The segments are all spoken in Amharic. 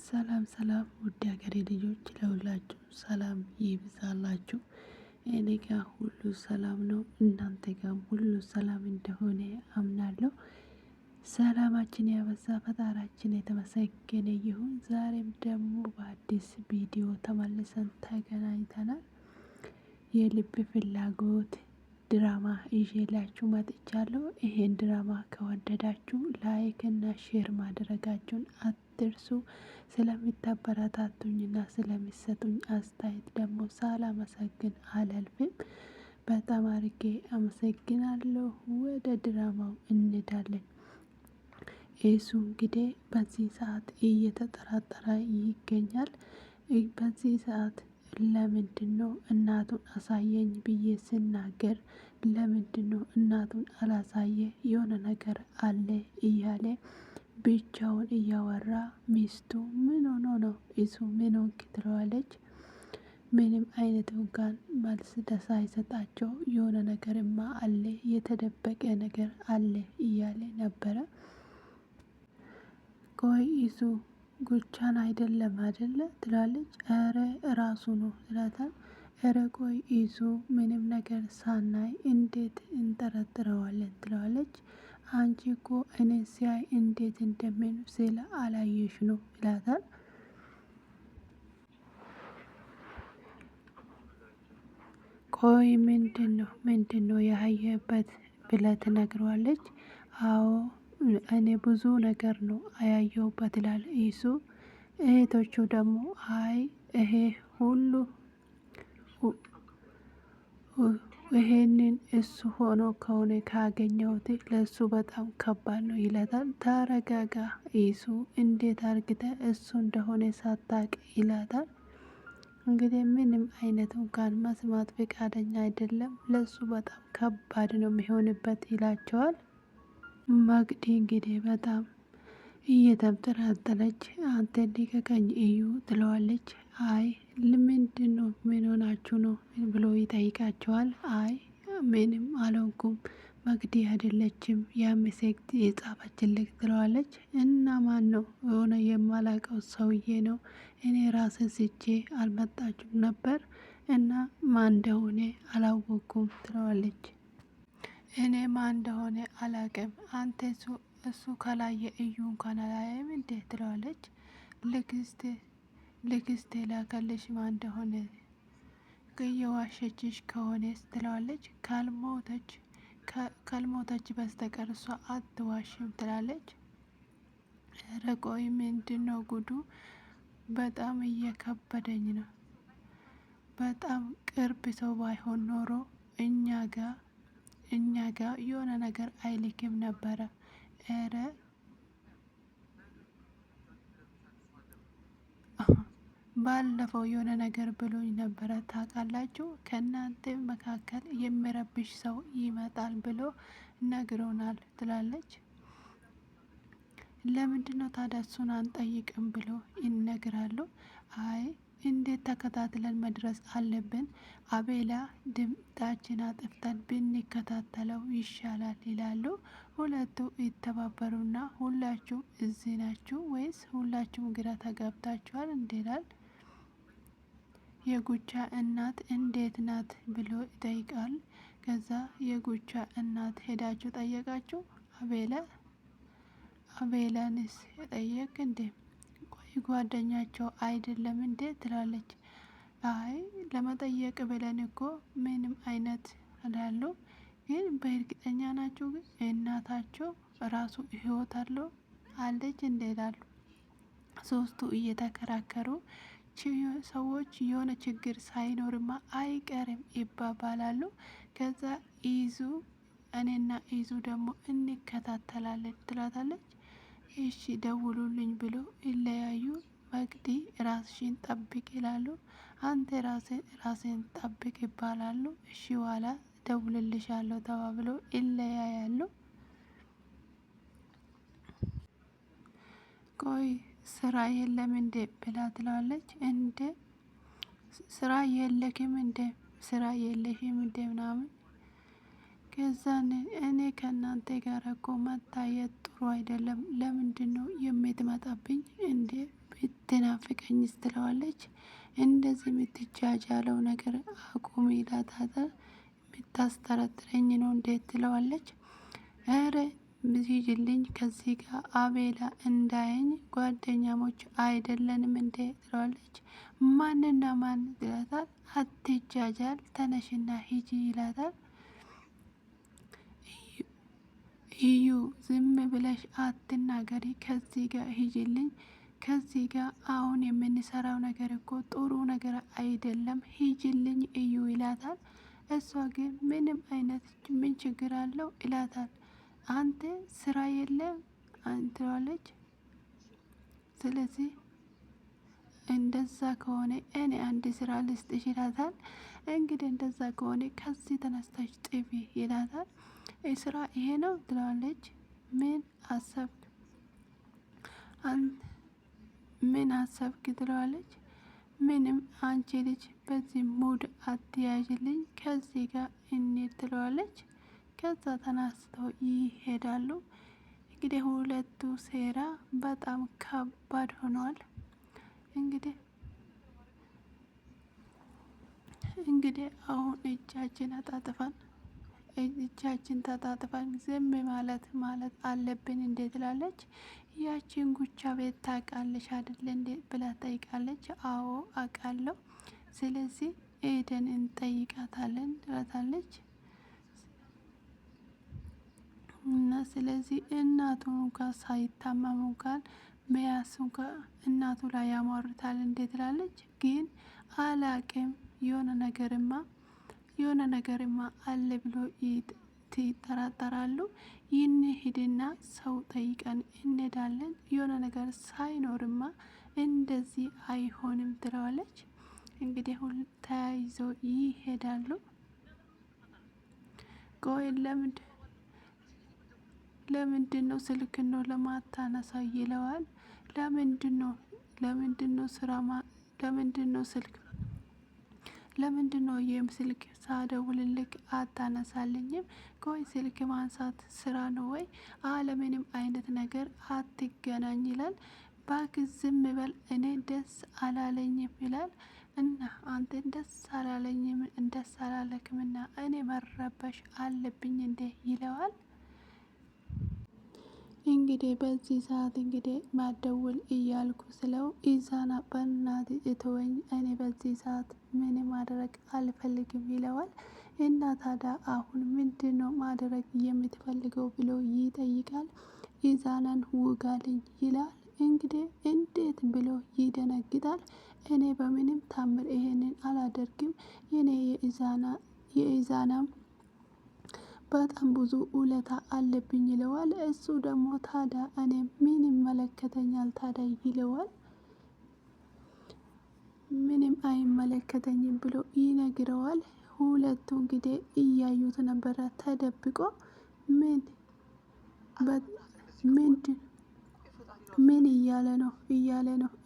ሰላም ሰላም ውድ ሀገሬ ልጆች ለሁላችሁ ሰላም ይብዛላችሁ። እኔ ጋር ሁሉ ሰላም ነው፣ እናንተ ጋርም ሁሉ ሰላም እንደሆነ አምናለሁ። ሰላማችን ያበዛ ፈጣሪያችን የተመሰገነ ይሁን። ዛሬም ደግሞ በአዲስ ቪዲዮ ተመልሰን ተገናኝተናል። የልብ ፍላጎት ድራማ ይዤላችሁ መጥቻለሁ። ይሄን ድራማ ከወደዳችሁ ላይክ እና ሼር ማድረጋችሁን አትርሱ። ስለምታበረታቱኝና ስለሚሰጡኝ አስተያየት ደግሞ ሳላመሰግን አላልፍም። በጣም አርጌ አመሰግናለሁ። ወደ ድራማው እንሄዳለን። ኤሱ እንግዲህ በዚህ ሰዓት እየተጠራጠረ ይገኛል። በዚህ ሰዓት ለምንድነው እናቱን አሳየኝ ብዬ ስናገር ለምንድነው እናቱን አላሳየ የሆነ ነገር አለ እያለ ብቻውን እያወራ ሚስቱ ምን ሆኖ ነው እሱ ምን ሆንክ ትለዋለች። ምንም አይነት እንኳን መልስ ሳይሰጣቸው የሆነ ነገርማ አለ የተደበቀ ነገር አለ እያለ ነበረ። ቆይ እሱ ጉቻን አይደለም አይደለ ትላለች። እረ ራሱ ነው ይላታል። እረ ቆይ እሱ ምንም ነገር ሳናይ እንዴት እንጠረጥረዋለን ትለዋለች። አንቺ እኮ እኔ ሲያይ እንዴት እንደምን ስለ አላየሽ ነው ይላታል። ቆይ ምንድነው ያየህበት ብለህ ትነግረዋለች። አዎ እኔ ብዙ ነገር ነው ያየሁበት ይላል እሱ። እህቶቹ ደግሞ አይ ይሄ ሁሉ ይሄንን እሱ ሆኖ ከሆነ ካገኘሁት ለሱ በጣም ከባድ ነው ይላታል። ተረጋጋ እሱ እንዴት አርግተህ እሱ እንደሆነ ሳታቅ ይላታል። እንግዲህ ምንም አይነት እንኳን መስማት ፈቃደኛ አይደለም። ለሱ በጣም ከባድ ነው የሚሆንበት ይላቸዋል። ማግዲ እንግዲህ በጣም እየተብጠራጠረች አንተ ልቀቀኝ እዩ ትለዋለች። አይ ለምንድነው ምን ሆናችሁ ነው ብሎ ይጠይቃቸዋል። አይ ምንም አልሆንኩም መግዲ አይደለችም ያመሰግት የጻፈችልኝ ትለዋለች። እና ማነው የሆነ የማላውቀው ሰውዬ ነው እኔ ራሴ ስቼ አልመጣችም ነበር እና ማን እንደሆነ አላወቅኩም ትለዋለች። እኔ ማን እንደሆነ አላውቅም አንተ እሱ ካላየ እዩ እንኳን አላየም እንዴ ትለዋለች። ልክስቴ ላከልሽ ማን እንደሆነ እየዋሸችሽ ከሆነስ ትለዋለች። ካልሞተች በስተቀር እሷ አትዋሽም ትላለች። ኧረ ቆይ ምንድነው ጉዱ? በጣም እየከበደኝ ነው። በጣም ቅርብ ሰው ባይሆን ኖሮ እኛ ጋር የሆነ ነገር አይልክም ነበረ። ኧረ ባለፈው የሆነ ነገር ብሎኝ ነበረ ታውቃላችሁ። ከእናንተ መካከል የሚረብሽ ሰው ይመጣል ብሎ ነግሮናል ትላለች። ለምንድነው ታዲያ እሱን አንጠይቅም ብሎ ይነግራሉ። አይ እንዴት ተከታትለን መድረስ አለብን። አቤላ ድምጣችን አጥፍተን ብንከታተለው ይሻላል ይላሉ። ሁለቱ ይተባበሩና ሁላችሁም እዚህ ናችሁ ወይስ ሁላችሁም ግራ ተጋብታችኋል እንዴ ይላል። የጉቻ እናት እንዴት ናት ብሎ ይጠይቃል። ከዛ የጉቻ እናት ሄዳችሁ ጠየቃችሁ አቤላንስ ጠየቅ እንዴ? ቆይ ጓደኛቸው አይደለም እንዴ ትላለች። አይ ለመጠየቅ ብለን እኮ ምንም አይነት አላሉ። ግን በእርግጠኛ ናቸው ግን እናታቸው ራሱ ህይወት አለው አለች እንዴ ይላሉ። ሶስቱ እየተከራከሩ ሰዎች የሆነ ችግር ሳይኖርማ አይቀርም ይባባላሉ። ከዛ እኔና ኢዙ ደግሞ እንከታተላለን ትላታለች። እሺ ደውሉልኝ ብሎ ይለያዩ። መግዲ ራስሽን ጠብቅ ይላሉ። አንተ ራስን ጠብቅ ይባላሉ። እሺ ኋላ ደውልልሻለሁ ተባብሎ ይለያያሉ። ቆይ ስራ የለም እንዴ ብላ ትላለች። እንዴ ስራ የለክም እንዴ ስራ የለሽም እንዴ ምናምን። ከዛን እኔ ከእናንተ ጋር እኮ መታየት ጥሩ አይደለም፣ ለምንድን ነው የምትመጣብኝ እንዴ ብትናፍቀኝስ ትለዋለች። እንደዚህ የምትጃጃለው ነገር አቁም ይላታል። የምታስጠረጥረኝ ነው እንዴት ትለዋለች። ኧረ ሂጂልኝ ከዚህ ጋር አቤላ እንዳየኝ ጓደኛሞች አይደለንም እንዴ ትለዋለች። ማንና ማን ይላታል። አትጃጃል ተነሽና ሂጂ ይላታል። እዩ ዝም ብለሽ አትናገሪ፣ ከዚህ ጋር ሂጂልኝ፣ ከዚህ ጋር አሁን የምንሰራው ነገር እኮ ጥሩ ነገር አይደለም፣ ሂጂልኝ እዩ ይላታል። እሷ ግን ምንም አይነት ምን ችግር አለው ይላታል። አንተ ስራ የለም አንትዋለች። ስለዚህ እንደዛ ከሆነ እኔ አንድ ስራ ልስጥሽ ይላታል። እንግዲህ እንደዛ ከሆነ ከዚህ ተነስተሽ ጥፊ ይላታል። ስራ ይሄ ነው ትለዋለች። ምን አሰብክ ምን አሰብክ ትለዋለች። ምንም አንቺ ልጅ በዚህ ሙድ አትያዥልኝ ከዚህ ጋር እንሂድ ትለዋለች። ከዛ ተናስተው ይሄዳሉ። እንግዲህ ሁለቱ ሴራ በጣም ከባድ ሆኗል። እንግዲህ አሁን እጃችን ተጣጥፈን ዝም ማለት አለብን እንዴ ትላለች። ያቺን ጉቻ ቤት ታውቃለች አይደል እንዴ ብላ ጠይቃለች። አዎ አውቃለሁ፣ ስለዚህ ኤደን እንጠይቃታለን ትላታለች። እና ስለዚህ እናቱ እንኳን ሳይታመሙ እንኳን መያሱ እንኳን እናቱ ላይ ያሟርታል እንዴ ትላለች። ግን አላቅም የሆነ ነገርማ አለ ብሎ ይጠራጠራሉ። ይህን ሂድና ሰው ጠይቀን እንሄዳለን፣ የሆነ ነገር ሳይኖርማ እንደዚህ አይሆንም ትለዋለች። እንግዲህ ተያይዞ ይሄዳሉ። ቆይ ለምንድን ነው ስልክ ነው ለማታነሳ ይለዋል። ለምንድን ነው ይህም ስልክ ሳደውልልክ አታነሳልኝም? ቆይ ስልክ ማንሳት ስራ ነው ወይ? አለምንም አይነት ነገር አትገናኝ ይላል። ባክ ዝም በል እኔ ደስ አላለኝም ይላል። እና አንተን ደስ አላለኝም ደስ አላለክምና እኔ መረበሽ አለብኝ እንዴ ይለዋል። እንግዲህ በዚህ ሰዓት እንግዲህ ማደውል እያልኩ ስለው ኢዛና በናት እተወኝ፣ እኔ በዚህ ሰዓት ምንም ማድረግ አልፈልግም ይለዋል። እና ታዲያ አሁን ምንድነው ማድረግ የምትፈልገው ብሎ ይጠይቃል። ኢዛናን ውጋልኝ ይላል። እንግዲህ እንዴት ብሎ ይደነግጣል። እኔ በምንም ታምር ይሄንን አላደርግም፣ የኔ የኢዛናም በጣም ብዙ ውለታ አለብኝ ይለዋል። እሱ ደግሞ ታዲያ እኔ ምን ይመለከተኛል ታዲያ ይለዋል። ምንም አይመለከተኝም ብሎ ይነግረዋል። ሁለቱ እንግዲህ እያዩት ነበረ ተደብቆ ምን እያለ ነው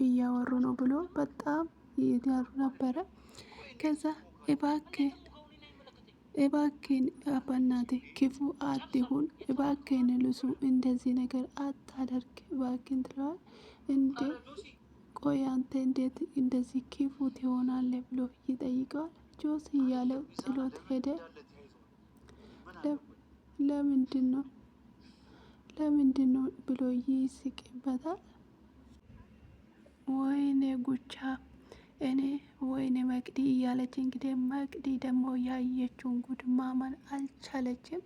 እያወሩ ነው ብሎ በጣም እያሉ ነበረ። ከዛ እባክን በናቴ ክፉ አትሁን፣ እባክን ልሱ እንደዚህ ነገር አታደርግ እባክን ትለዋል። እንዴ ቆይ አንተ እንዴት እንደዚህ ክፉ ትሆናለህ ብሎ ይጠይቀዋል። ጆስ እያለው ጥሎት ሄደ። ለምንድን ነው ብሎ ይስቅበታል። ወይኔ ጉቻ እኔ ወይኔ መቅዲ እያለች እንግዲህ መቅዲ ደግሞ ያየችውን ጉድ ማመን አልቻለችም።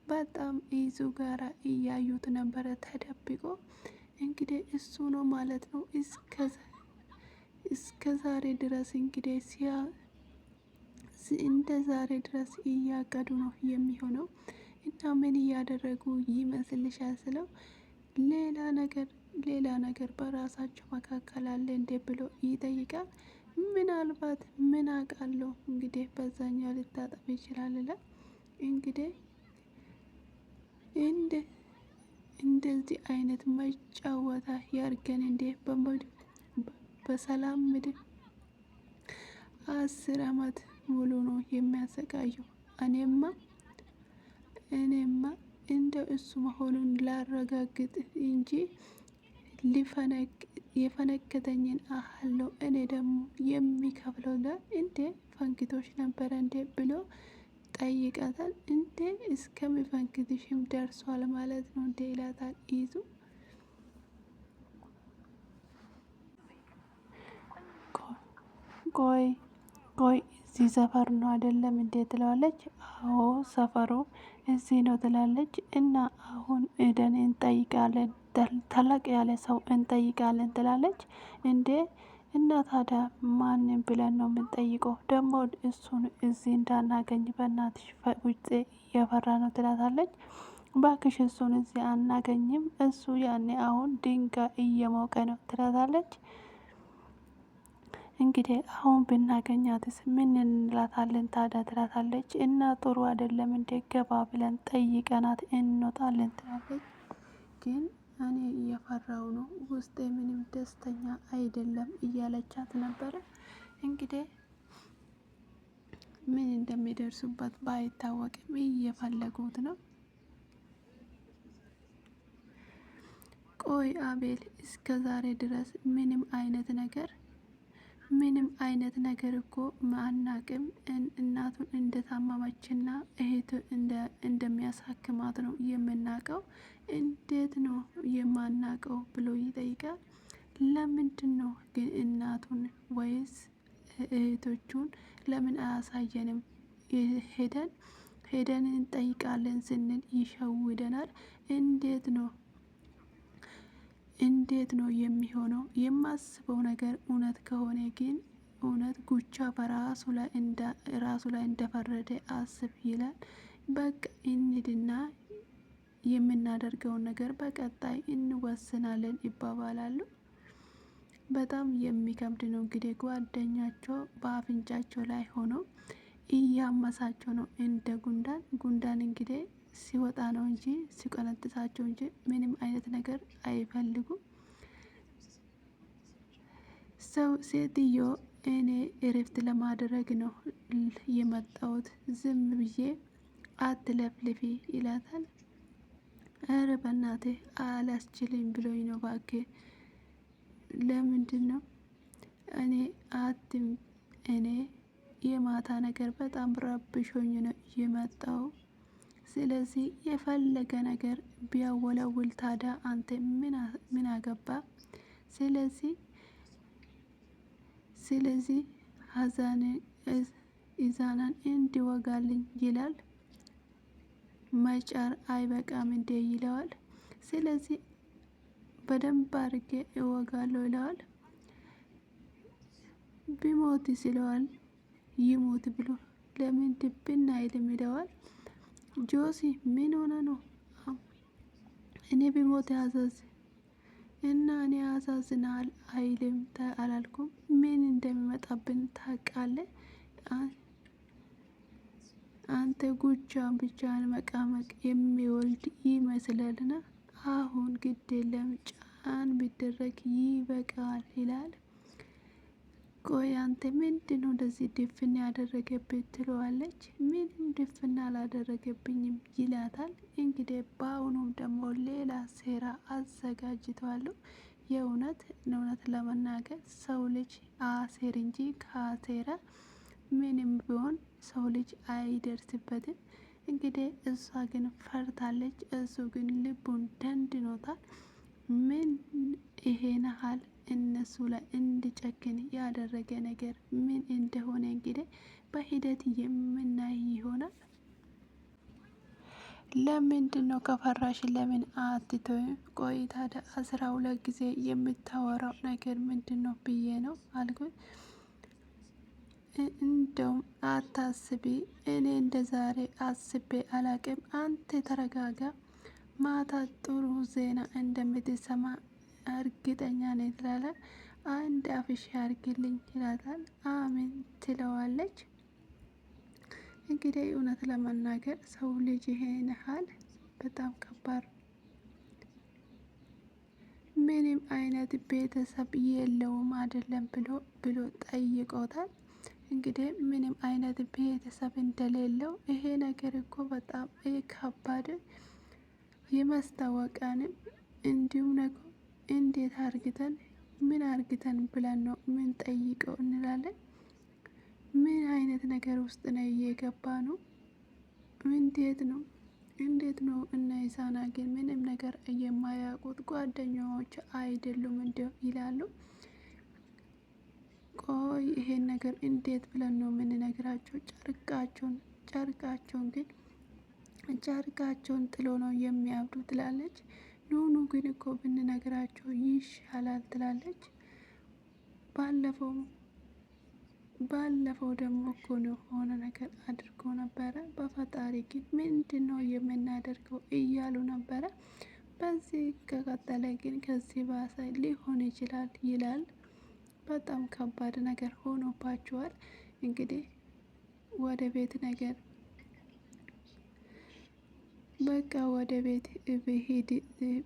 በጣም ይዙ ጋራ እያዩት ነበረ ተደብቆ። እንግዲህ እሱ ነው ማለት ነው እስከ ዛሬ ድረስ እንግዲህ እንደ ዛሬ ድረስ እያቀዱ ነው የሚሆነው። እና ምን እያደረጉ ይመስልሻል ስለው ሌላ ነገር በራሳቸው መካከል አለ እንዴ ብሎ ይጠይቃል። ምናልባት ምን አውቃለሁ እንግዲህ በዛኛው ሊታጠፍ ይችላል ይላል። እንግዲህ እንደዚህ አይነት መጫወታ ያርገን እንዴ በሰላም ምድር 10 አመት ሙሉ ነው የሚያሰቃየው። እኔማ እኔማ እንደ እሱ መሆኑን ላረጋግጥ እንጂ የፈነከተኝን አህለው እኔ ደግሞ የሚከፍለው እንዴ ፈንክቶች ነበረ እንዴ ብሎ ጠይቃታል። እንዴ እስከሚፈንክትሽም ደርሷል ማለት ነው እንዴ ይላታል ይዙ። ቆይ ቆይ እዚህ ሰፈር ነው አይደለም እንዴ ትለዋለች። አዎ ሰፈሩ እዚህ ነው ትላለች። እና አሁን ሄደን እንጠይቃለን ተለቅ ያለ ሰው እንጠይቃለን ትላለች። እንዴ እና ታዲያ ማንን ብለን ነው የምንጠይቀው? ደግሞ እሱን እዚህ እንዳናገኝ በእናትሽ ውጭ እየፈራ ነው ትላታለች። ባክሽ እሱን እዚህ አናገኝም፣ እሱ ያኔ አሁን ድንጋይ እየሞቀ ነው ትላታለች። እንግዲህ አሁን ብናገኛትስ ምን እንላታለን ታዲያ ትላታለች። እና ጥሩ አይደለም እንዴ ገባ ብለን ጠይቀናት እንወጣለን ትላለች። ግን እኔ እየፈራው ነው ውስጤ ምንም ደስተኛ አይደለም እያለቻት ነበረ። እንግዲህ ምን እንደሚደርሱበት ባይታወቅም እየፈለጉት ነው። ቆይ አቤል እስከ ዛሬ ድረስ ምንም አይነት ነገር እኮ አናቅም። እናቱን እንደታመመችና እህቱ እንደሚያሳክማት ነው የምናቀው። እንዴት ነው የማናቀው ብሎ ይጠይቃል። ለምንድን ነው ግን እናቱን ወይስ እህቶቹን ለምን አያሳየንም? ሄደን እንጠይቃለን ስንል ይሸውደናል። እንዴት ነው የሚሆነው? የማስበው ነገር እውነት ከሆነ ግን እውነት ጉቻ በራሱ ላይ እንደፈረደ አስብ ይላል። በቃ እንሂድና የምናደርገውን ነገር በቀጣይ እንወስናለን ይባባላሉ። በጣም የሚከብድ ነው እንግዲህ ጓደኛቸው በአፍንጫቸው ላይ ሆኖ እያመሳቸው ነው እንደ ጉንዳን እንግዲህ ሲወጣ ነው እንጂ ሲቆነጥሳቸው እንጂ ምንም አይነት ነገር አይፈልጉም። ሰው ሴትዮ እኔ እረፍት ለማድረግ ነው የመጣሁት ዝም ብዬ አትለፍልፊ ይላታል። ኧረ በእናትህ አላስችልኝ ብሎኝ ነው እባክህ። ለምንድን ነው እኔ የማታ ነገር በጣም ረብሾኝ ነው የመጣው። ስለዚህ የፈለገ ነገር ቢያወለውል ታዲያ አንተ ምን አገባ? ስለዚህ ኢዛናን እንዲወጋልኝ ይላል። መጫር አይበቃም እንዴ ይለዋል። ስለዚህ በደንብ አድርጌ እወጋለሁ ይለዋል። ቢሞትስ ይለዋል። ይሞት ብሎ ለምን ድብን አይልም ይለዋል። ጆሲ ምን ሆነ ነው? እኔ ቢሞት ያዘዝ እና እኔ ያሳዝናል አይልም አላልኩም? ምን እንደሚመጣብን ታውቃለህ? አንተ ጉቻን ብቻን መቃመቅ የሚወልድ ይመስላልና አሁን ግድ የለም ጫን ቢደረግ ይበቃል ይላል። ቆይ አንተ ምንድነው እንደዚህ ድፍን ያደረገብህ? ትለዋለች። ምንም ድፍን አላደረገብኝም ይላታል። እንግዲህ በአሁኑም ደግሞ ሌላ ሴራ አዘጋጅተዋል። የእውነት ለመናገር ሰው ልጅ አሴር እንጂ ካሴረ ምንም ቢሆን ሰው ልጅ አይደርስበትም። እንግዲህ እሷ ግን ፈርታለች፣ እሱ ግን ልቡን ደንድኖታል። ምን ይሄን ያህል እነሱ ላይ እንዲጨክን ያደረገ ነገር ምን እንደሆነ እንግዲህ በሂደት የምናይ ይሆናል። ለምንድን ነው ከፈራሽ ለምን አትተይም? ቆይ ታዲያ 12 ጊዜ የምታወራው ነገር ምንድን ነው ብዬ ነው አልኩት። እንደውም አታስቢ፣ እኔ እንደ ዛሬ አስቤ አላቅም። አንተ ተረጋጋ፣ ማታ ጥሩ ዜና እንደምትሰማ እርግጠኛ ነኝ ትላለች። አንድ አፍሽ ያርግልኝ ይላታል። አሜን ትለዋለች። እንግዲህ እውነት ለመናገር ሰው ልጅ ይሄን ያህል በጣም ከባድ፣ ምንም አይነት ቤተሰብ የለውም አይደለም ብሎ ጠይቆታል። እንግዲህ ምንም አይነት ቤተሰብ እንደሌለው ይሄ ነገር እኮ በጣም ከባድ የማስታወቂያንም እንዲሁም ነገር እንዴት አርግተን ምን አርግተን ብለን ነው ምን ጠይቀው እንላለን። ምን አይነት ነገር ውስጥ ነው እየገባ ነው? እንዴት ነው? እና ኢሳና ግን ምንም ነገር የማያውቁት ጓደኛዎች አይደሉም እንዲሁ ይላሉ። ቆይ ይሄን ነገር እንዴት ብለን ነው የምንነግራቸው? ጨርቃቸውን ግን ጨርቃቸውን ጥሎ ነው የሚያብዱ ትላለች። ኑኑ ግን እኮ ብንነግራቸው ይሻላል ትላለች። ባለፈው ደግሞ እኮ ነው የሆነ ነገር አድርጎ ነበረ። በፈጣሪ ግን ምንድን ነው የምናደርገው እያሉ ነበረ። በዚህ ከቀጠለ ግን ከዚህ ባሰ ሊሆን ይችላል ይላል። በጣም ከባድ ነገር ሆኖባቸዋል። እንግዲህ ወደ ቤት ነገር በቃ ወደ ቤት ብሄድ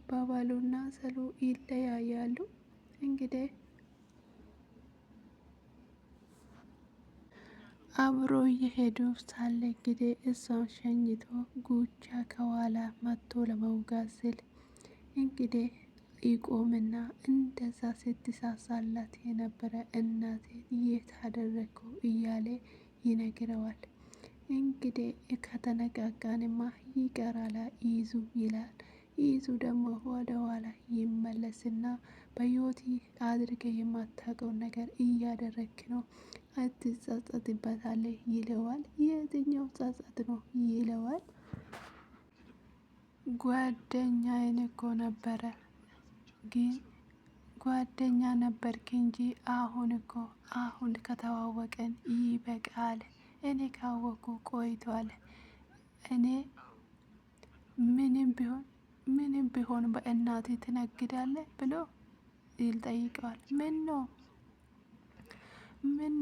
ባባሉና ሰሉ ይለያያሉ። እንግዲህ አብሮ እየሄዱ ሳለ እንግዲህ እሷን ሸኝቶ ጉቻ ከኋላ መጥቶ ለመውጋት ስል እንግዲህ ይቆምና እንደዛ ስትሳሳላት የነበረ እናቴ የት አደረግከው እያለ ይነግረዋል። እንግዲህ ከተነቃቃንማ ይቀራል ይዙ ይላል። ይዙ ደግሞ ወደ ኋላ ይመለስና በህይወት አድርገ የማታውቀውን ነገር እያደረክ ነው፣ አትጸጸትበታለህ ይለዋል። የትኛው ጸጸት ነው ይለዋል። ጓደኛዬን እኮ ነበረ ግን ጓደኛ ነበርክ እንጂ አሁን ከተዋወቀን ይበቃል። እኔ ካወኩ ቆይቷል። እኔ ምንም ቢሆን በእናቴ ትነግዳለህ ብሎ ይጠይቀዋል። ምን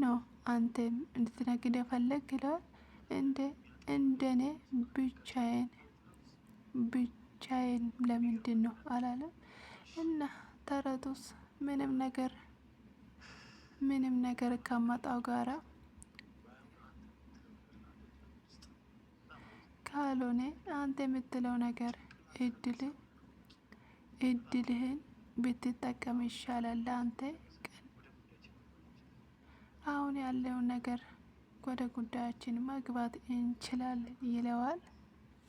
ነው አንተም እንድትነግድ ፈለግ ይለዋል። እንደኔ ብቻዬን ለምንድን ነው አላለም። እና ተረቱስ ምንም ነገር ከመጣው ጋራ ካልሆነ አንተ የምትለው ነገር እድልህን ብትጠቀም ይሻላል። አንተ አሁን ያለውን ነገር ወደ ጉዳያችን መግባት እንችላለን ይለዋል።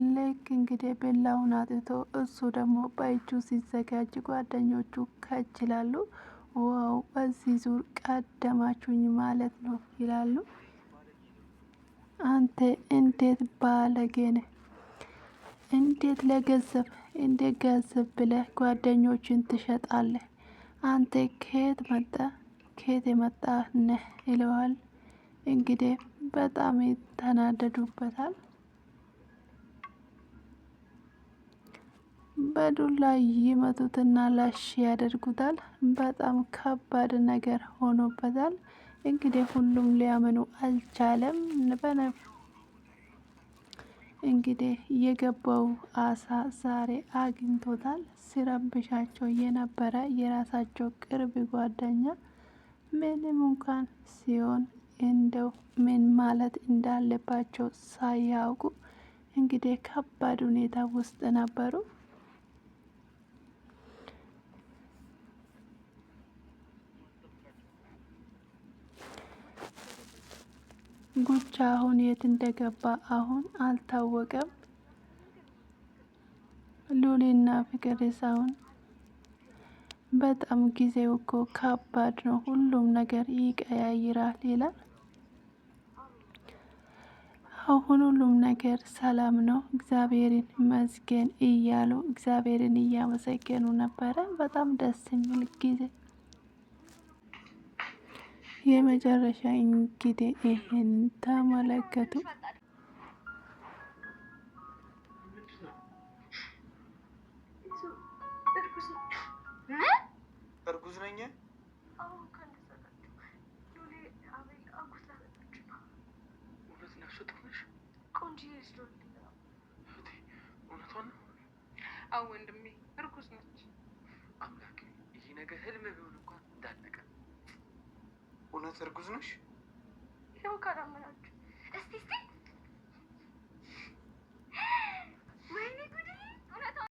ልክ እንግዲህ ቢላውን አጥቶ እሱ ደግሞ በእጁ ሲዘጋጅ ጓደኞቹ ከችላሉ። ዋው በዚህ ዙር ቀደማችሁኝ ማለት ነው ይላሉ። አንተ እንዴት ባለጌ ነህ! እንዴት ገንዘብ ብለህ ጓደኞችን ትሸጣለህ? አንተ ከየት የመጣህ ነህ ይለዋል። እንግዲህ በጣም ይተናደዱበታል። በዱላ ይመቱትና ላሽ ያደርጉታል። በጣም ከባድ ነገር ሆኖበታል። እንግዲህ ሁሉም ሊያምኑ አልቻለም። እንግዲህ የገባው አሳ ዛሬ አግኝቶታል። ሲረብሻቸው የነበረ የራሳቸው ቅርብ ጓደኛ ምንም እንኳን ሲሆን እንደው ምን ማለት እንዳለባቸው ሳያውቁ እንግዲህ ከባድ ሁኔታ ውስጥ ነበሩ። ጉቻ አሁን የት እንደገባ አሁን አልታወቀም። ሉሊና ፍቅር ሳሁን በጣም ጊዜው እኮ ከባድ ነው፣ ሁሉም ነገር ይቀያይራል ይላል። አሁን ሁሉም ነገር ሰላም ነው እግዚአብሔርን ይመስገን እያሉ እግዚአብሔርን እያመሰገኑ ነበረ። በጣም ደስ የሚል ጊዜ የመጨረሻ እንግዲህ ይሄን ተመለከቱ። እርጉዝ ነኝ። እውነት ነፍሰ ጡር ነሽ? እውነቷን ነው? አዎ ወንድሜ እርጉዝ ነች። አምላክ ይህ ነገር ህልም ቢሆን እንኳን እንዳለቀ። እውነት እርጉዝ ነሽ? ይኸው ካላመናችሁ እስቲ